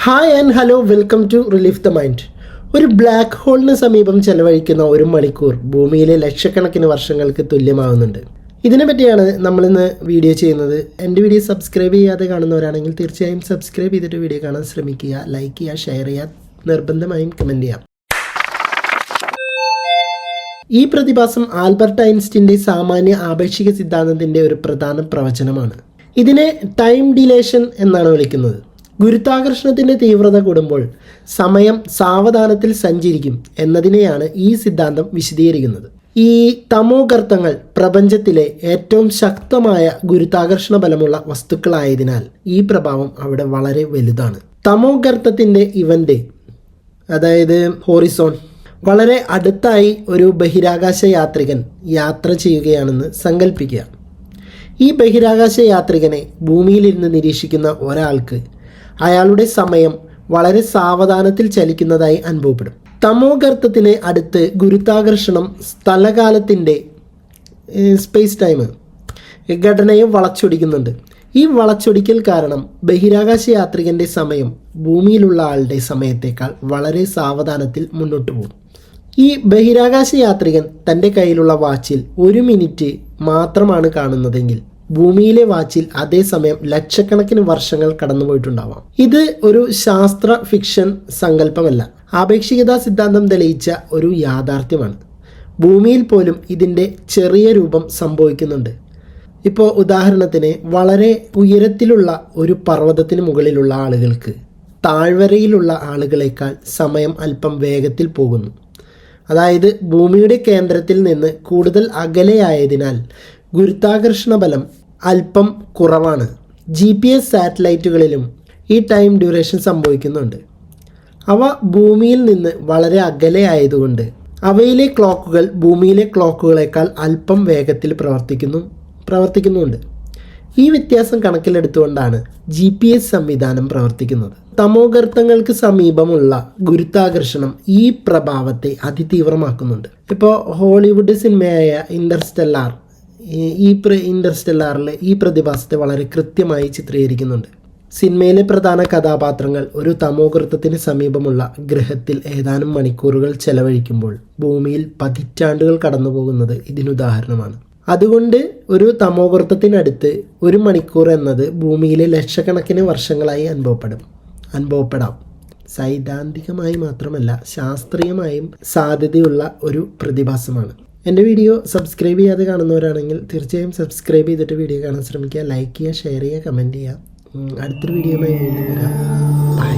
Hi and hello, welcome to relief the mind. ഒരു black ഹോളിന് സമീപം ചെലവഴിക്കുന്ന ഒരു മണിക്കൂർ ഭൂമിയിലെ ലക്ഷക്കണക്കിന് വർഷങ്ങൾക്ക് തുല്യമാകുന്നുണ്ട്. ഇതിനെ പറ്റിയാണ് നമ്മളിന്ന് വീഡിയോ ചെയ്യുന്നത്. എൻ്റെ വീഡിയോ സബ്സ്ക്രൈബ് ചെയ്യാതെ കാണുന്നവരാണെങ്കിൽ തീർച്ചയായും സബ്സ്ക്രൈബ് ചെയ്തിട്ട് വീഡിയോ കാണാൻ ശ്രമിക്കുക, ലൈക്ക് ചെയ്യുക, ഷെയർ ചെയ്യുക, നിർബന്ധമായും കമൻറ്റ് ചെയ്യാം. ഈ പ്രതിഭാസം ആൽബർട്ട് ഐൻസ്റ്റീൻ്റെ സാമാന്യ ആപേക്ഷിക സിദ്ധാന്തത്തിൻ്റെ ഒരു പ്രധാന പ്രവചനമാണ്. ഇതിനെ ടൈം ഡിലേഷൻ എന്നാണ് വിളിക്കുന്നത്. ഗുരുത്വാകർഷണത്തിൻ്റെ തീവ്രത കൂടുമ്പോൾ സമയം സാവധാനത്തിൽ സഞ്ചരിക്കും എന്നതിനെയാണ് ഈ സിദ്ധാന്തം വിശദീകരിക്കുന്നത്. ഈ തമോഗർത്തങ്ങൾ പ്രപഞ്ചത്തിലെ ഏറ്റവും ശക്തമായ ഗുരുത്വാകർഷണ ബലമുള്ള വസ്തുക്കളായതിനാൽ ഈ പ്രഭാവം അവിടെ വളരെ വലുതാണ്. തമോഗർത്തത്തിൻ്റെ ഇവൻ്റ്, അതായത് ഹോറിസോൺ, വളരെ അടുത്തായി ഒരു ബഹിരാകാശ യാത്രികൻ യാത്ര ചെയ്യുകയാണെന്ന് സങ്കല്പിക്കുക. ഈ ബഹിരാകാശ യാത്രികനെ ഭൂമിയിലിരുന്ന് നിരീക്ഷിക്കുന്ന ഒരാൾക്ക് അയാളുടെ സമയം വളരെ സാവധാനത്തിൽ ചലിക്കുന്നതായി അനുഭവപ്പെടും. തമോഗർത്തത്തിന് അടുത്ത് ഗുരുത്വാകർഷണം സ്ഥലകാലത്തിൻ്റെ സ്പേസ് ടൈം ഘടനയെ വളച്ചൊടിക്കുന്നുണ്ട്. ഈ വളച്ചൊടിക്കൽ കാരണം ബഹിരാകാശ യാത്രികൻ്റെ സമയം ഭൂമിയിലുള്ള ആളുടെ സമയത്തേക്കാൾ വളരെ സാവധാനത്തിൽ മുന്നോട്ട് പോകും. ഈ ബഹിരാകാശ യാത്രികൻ തൻ്റെ കയ്യിലുള്ള വാച്ചിൽ 1 മിനിറ്റ് മാത്രമാണ് കാണുന്നതെങ്കിൽ ഭൂമിയിലെ വാച്ചിൽ അതേസമയം ലക്ഷക്കണക്കിന് വർഷങ്ങൾ കടന്നുപോയിട്ടുണ്ടാവാം. ഇത് ഒരു ശാസ്ത്ര ഫിക്ഷൻ സങ്കല്പമല്ല, ആപേക്ഷികതാ സിദ്ധാന്തം തെളിയിച്ച ഒരു യാഥാർത്ഥ്യമാണ്. ഭൂമിയിൽ പോലും ഇതിൻ്റെ ചെറിയ രൂപം സംഭവിക്കുന്നുണ്ട്. ഇപ്പോൾ ഉദാഹരണത്തിന്, വളരെ ഉയരത്തിലുള്ള ഒരു പർവ്വതത്തിന് മുകളിലുള്ള ആളുകൾക്ക് താഴ്വരയിലുള്ള ആളുകളെക്കാൾ സമയം അല്പം വേഗത്തിൽ പോകുന്നു. അതായത് ഭൂമിയുടെ കേന്ദ്രത്തിൽ നിന്ന് കൂടുതൽ അകലെയായതിനാൽ ഗുരുത്വാകർഷണ ബലം അല്പം കുറവാണ്. GPS സാറ്റലൈറ്റുകളിലും ഈ ടൈം ഡ്യൂറേഷൻ സംഭവിക്കുന്നുണ്ട്. അവ ഭൂമിയിൽ നിന്ന് വളരെ അകലെ ആയതുകൊണ്ട് അവയിലെ ക്ലോക്കുകൾ ഭൂമിയിലെ ക്ലോക്കുകളേക്കാൾ അല്പം വേഗത്തിൽ പ്രവർത്തിക്കുന്നുണ്ട്. ഈ വ്യത്യാസം കണക്കിലെടുത്തുകൊണ്ടാണ് GPS സംവിധാനം പ്രവർത്തിക്കുന്നത്. തമോഗർത്തങ്ങൾക്ക് സമീപമുള്ള ഗുരുത്വാകർഷണം ഈ പ്രഭാവത്തെ അതിതീവ്രമാക്കുന്നുണ്ട്. ഇപ്പോൾ ഹോളിവുഡ് സിനിമയായ ഇൻ്റർസ്റ്റെല്ലാറിൽ ഈ പ്രതിഭാസത്തെ വളരെ കൃത്യമായി ചിത്രീകരിക്കുന്നുണ്ട്. സിനിമയിലെ പ്രധാന കഥാപാത്രങ്ങൾ ഒരു തമോഗർത്തത്തിന് സമീപമുള്ള ഗ്രഹത്തിൽ ഏതാനും മണിക്കൂറുകൾ ചെലവഴിക്കുമ്പോൾ ഭൂമിയിൽ പതിറ്റാണ്ടുകൾ കടന്നുപോകുന്നത് ഇതിനുദാഹരണമാണ്. അതുകൊണ്ട് ഒരു തമോഗർത്തത്തിനടുത്ത് 1 മണിക്കൂർ എന്നത് ഭൂമിയിലെ ലക്ഷക്കണക്കിന് വർഷങ്ങളായി അനുഭവപ്പെടാം. സൈദ്ധാന്തികമായി മാത്രമല്ല, ശാസ്ത്രീയമായും സാധ്യതയുള്ള ഒരു പ്രതിഭാസമാണ്. എൻ്റെ വീഡിയോ സബ്സ്ക്രൈബ് ചെയ്യാതെ കാണുന്നവരാണെങ്കിൽ തീർച്ചയായും സബ്സ്ക്രൈബ് ചെയ്തിട്ട് വീഡിയോ കാണാൻ ശ്രമിക്കുക, ലൈക്ക് ചെയ്യുക, ഷെയർ ചെയ്യുക, കമൻറ്റ് ചെയ്യുക. അടുത്തൊരു വീഡിയോയുമായി വീണ്ടും വരാം. ബൈ.